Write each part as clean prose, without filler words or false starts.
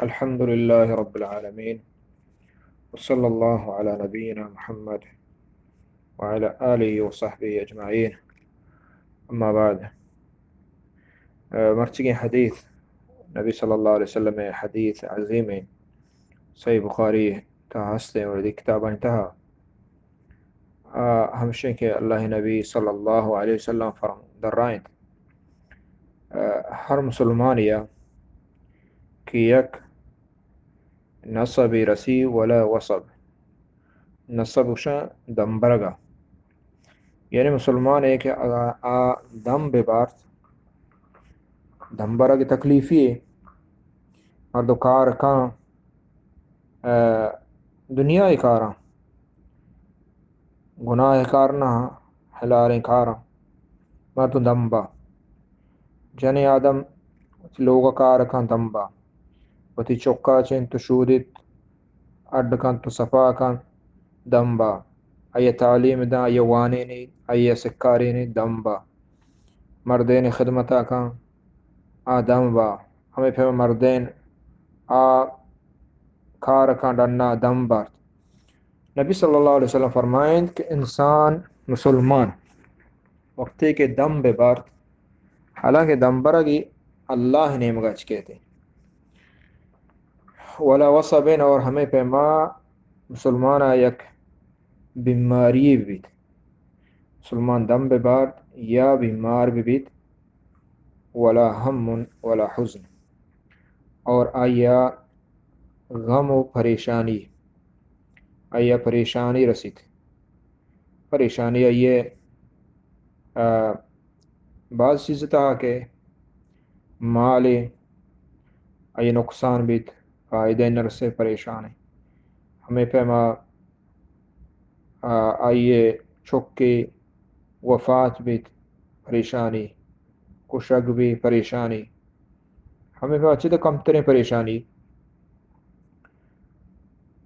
الحمد لله رب العالمين وصلى الله على نبينا محمد وعلى آله وصحبه أجمعين. أما بعد، مرتقي حديث النبي صلى الله عليه وسلم حديث عظيم صحيح بخاري تهسته وردي كتاب انتهى همشين کہ اللہ نبی صلی اللہ علیہ وسلم فرم درائن ہر مسلمان یا کہ یک نصب رسی ولا وصب نصب وشا دمبرگا، یعنی مسلمان ہے کہ دم ببارت دمبرگ تکلیفی ہے مردو کار کان دنیا کارا گناہ کارنا حلال کارا مردو دمبا جنی آدم لوگ کار کان دمبا وتی چوکا چین تو شودت اڈ کان تو صفا کان دمبا ای تعلیم دا ای وانے نی ای سکاری نی دمبا مردین خدمتا کان دمبا ہمیں پھر مردین کار کان ڈنا دمبا. نبی صلی اللہ علیہ وسلم فرمائیں کہ انسان مسلمان وقتی کے دم بے بارت حالانکہ دم برگی اللہ نے مگچ کہتے ولا وصبین، اور ہمیں پہ ما مسلمان یک بیماری بیت مسلمان دم بے بارت یا بیمار بیت ولا ہم ولا حزن، اور آیا غم و پریشانی آیا پریشانی رسید پریشانی آئیے بعض چیز تھا کہ مال آئیے نقصان بیت فائدہ نر سے پریشان ہے ہمیں پیما آئیے چھکے وفات بیت پریشانی کشک بھی پریشانی ہمیں پہ اچھی تو کم ترین پریشانی،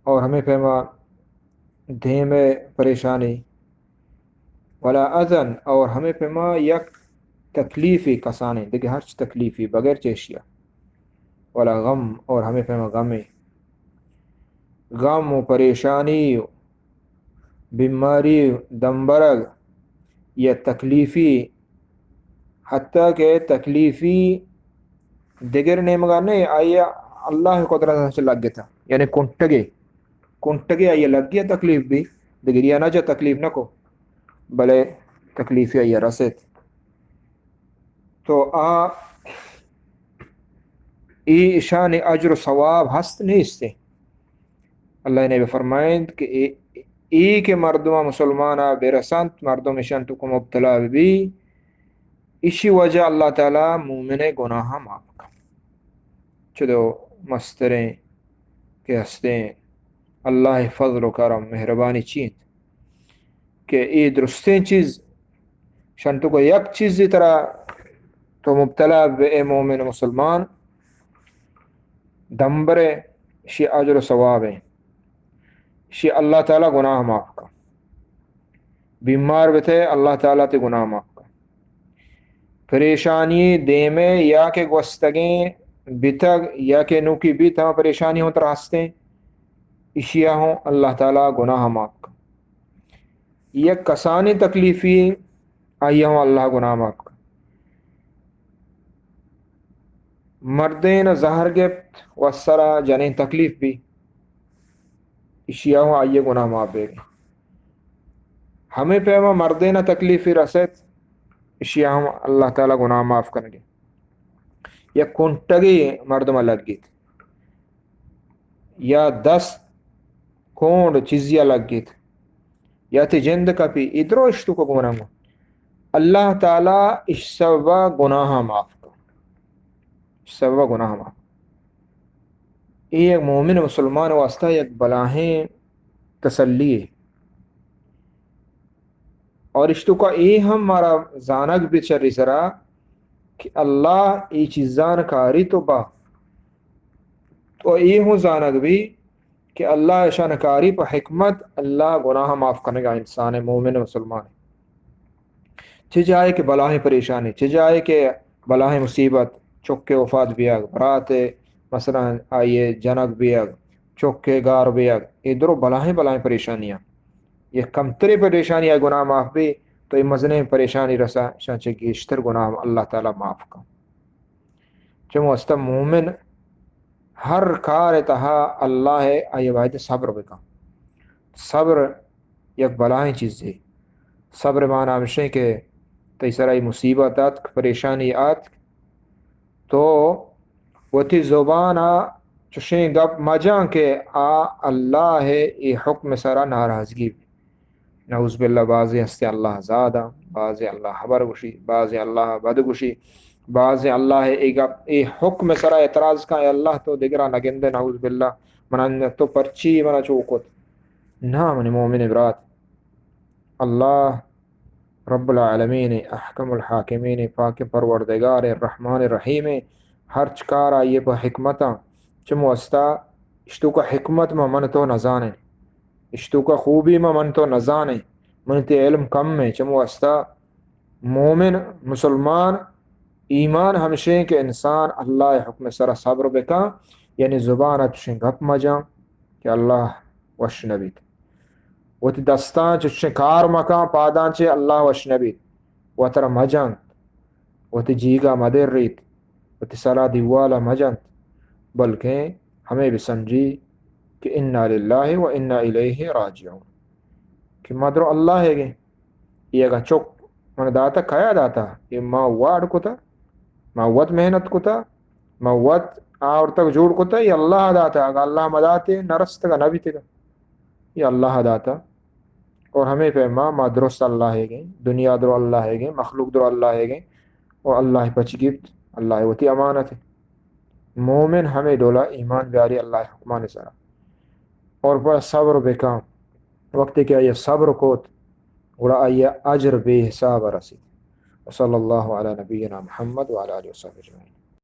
اور ہمیں پیما دھیم پریشانی ولا اذن، اور ہمیں پیما یک تکلیفی کسانے دیکھیں ہر تکلیفی بغیر چیشیا ولا غم، اور ہمیں پیما غم و پریشانی بیماری دمبرگ یا تکلیفی، حتیٰ کہ تکلیفی دیگر نیمگا نہیں آیا اللہ قدرت سے لگ گیا تھا، یعنی کنٹگے آئیے لگ گیا تکلیف بھی دیگر یا نہ جا تکلیف نہ کو بلے تکلیفی آئیے رسیت تو ای شان اجر و ثواب ہست نہیں اس سے. اللہ نے بھی فرمائیں کہ ای کے مردمہ مسلمانہ بے رسانت مردم شانتو کو مبتلا بھی اسی وجہ اللہ تعالیٰ مومن گناہ معاف کا چلو مستریں کہ ہستیں اللہ فضل و کرم مہربانی چیت کہ ای درستیں چیز شانتو کو یک چیز دی طرح تو مبتلا بے مومن مسلمان دمبرے شی اجر و ثواب ہے شی اللہ تعالیٰ گناہ معاف کا بیمار بتے اللہ تعالیٰ تے گناہ معاف کا پریشانی دیمے یا کہ گوستگیں بتگ یا کہ نوکی بیت ہم پریشانی ہوں ترہستے اشیاء ہوں اللہ تعالیٰ گناہ معاف کا یک کسانی تکلیفی آئیہ ہوں اللہ گناہ معاف کا مردین زہر گفت وسرا جنین تکلیف بھی اشیاء ہوں آئیے گناہ معاف بے گئے ہمیں پیما مردین تکلیفی رسیت اشیاء ہوں اللہ تعالیٰ گناہ معاف کرنگے یا کنٹگی مردمہ لگ گیت یا 10 کونڈ چیزیاں لگ گیت یا تی جند کا پی ادرو اشتو کو گناہ اللہ تعالیٰ اس سوا گناہ معاف کر سوا گناہ معاف. ایک مومن مسلمان واسطہ یک بلاہیں تسلی ہے اور اشتو کا ای ہم مارا زانک بھی چر سرا کہ اللہ ای چیزان کاری تو با تو ای ہوں زانک بھی کہ اللہ اشان کاری پا حکمت اللہ گناہ معاف کرنے گا انسان مومن مسلمان چھ جائے کہ بلاہیں پریشانی چھ جائے کہ بلاہیں مصیبت چکے وفات بیاگ برات مثلا آئیے جنک بیگ چوکے گار بیگ یہ درو بلائیں بلائیں پریشانیاں یہ کمتری پریشانیاں گناہ معاف بھی تو یہ مزنے پریشانی رسا شانچہ گیشتر گناہ اللہ تعالیٰ معاف کا چمو استا مومن ہر کار تہا اللہ ہے آئیے واحد صبر بکا صبر یک بلائیں چیز ہے صبر معنی ہمشہ کہ تیسرائی مصیبت آت پریشانی آت تو وتی زبان چشیں گپ مجاں کہ اللہ ہے یہ حکم سرا ناراضگی نعوذ باللہ بعض ہستے اللہ زادہ بعض اللہ حبر گشی بعض اللہ بد گشی بعض اللہ اے حکم سرا اعتراض کا اے اللہ تو دگرا نگند نعوذ باللہ من تو پرچی منا چوکت نہ من مومن ابرات اللہ رب العالمین احکم الحاکمین پاک پروردگار الرحمن الرحیم ہر چکار آئیے پا حکمتا چمو استا اشتو کا حکمت ما من تو نزانے اشتو کا خوبی ما من تو نزانے من تے علم کم میں چمو استا مومن مسلمان ایمان ہمشیں کہ انسان اللہ حکم سر صبر بکا یعنی زبان اچھیں گپ مجاں کہ اللہ وشنبیت وہ تی دستان چشیں کار مکان پادان چے اللہ وشنبیت وہ تر مجانت وہ تی جیگا مدر ریت وہ تی صلاح دیوالا مجانت بلکہ ہمیں بھی سمجھی کہ انا للہ و انا الیہ راجعون کہ مدرو اللہ ہے گے یہ گا چک من داتا کھایا داتا یہ ما واد کو تا ما وط محنت کو تا ما وط آور تک جوڑ کو تا یہ اللہ داتا اگر اللہ مداتے نرست کا نبی تگا یہ اللہ داتا اور ہمیں پہ ما درست اللہ ہے گے دنیا درو اللہ ہے گے مخلوق درو اللہ ہے گے اور اللہ پچ گفت اللہ ہوتی امانت ہے مومن ہمیں دولا ایمان بیاری اللہ حکمان سرا اور پر صبر بکام وقت کہ یہ صبر کوت اور آئیے اجر بے حساب رسید صلی اللہ علی نبینا محمد وعلی آلہ وصحبہ اجمعین